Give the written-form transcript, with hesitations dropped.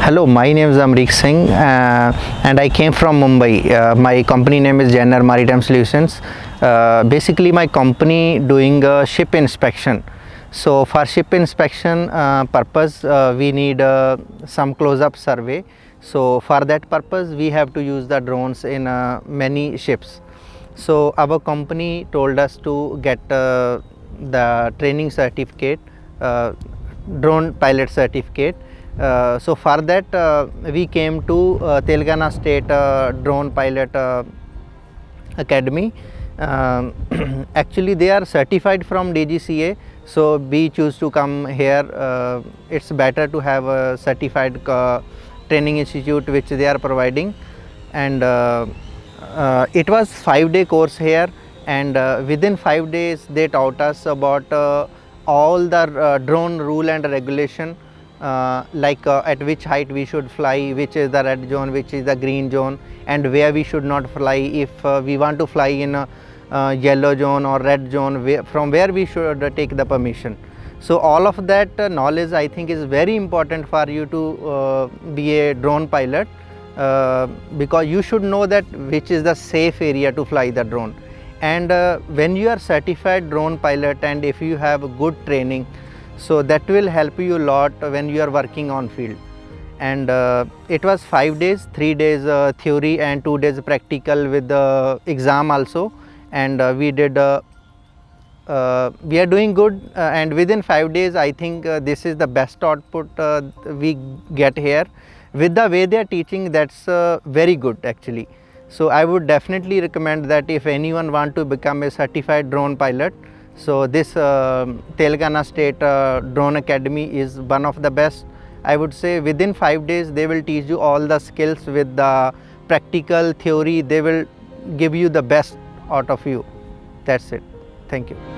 Hello, my name is Amrikh Singh and I came from Mumbai. My company name is Jenner Maritime Solutions. Basically, my company doing a ship inspection. So for ship inspection purpose, we need some close-up survey. So for that purpose, we have to use the drones in many ships. So our company told us to get the training certificate, drone pilot certificate. So for that we came to Telangana State Drone Pilot Academy. Actually they are certified from DGCA, so we choose to come here. It's better to have a certified training institute which they are providing, and it was 5-day course here, and within 5 days they taught us about all the drone rule and regulation, like at which height we should fly, which is the red zone, which is the green zone, and where we should not fly. If we want to fly in a yellow zone or red zone, from where we should take the permission. So all of that knowledge I think is very important for you to be a drone pilot, because you should know that which is the safe area to fly the drone. And when you are certified drone pilot, and if you have good training, so that will help you a lot when you are working on field. And it was 5 days, 3 days theory and 2 days practical with the exam also. And we did we are doing good, and within 5 days I think this is the best output we get here. With the way they are teaching, that's very good actually. So I would definitely recommend that if anyone want to become a certified drone pilot, so this Telangana State Drone Academy is one of the best. I would say within 5 days they will teach you all the skills with the practical theory. They will give you the best out of you. That's it. Thank you.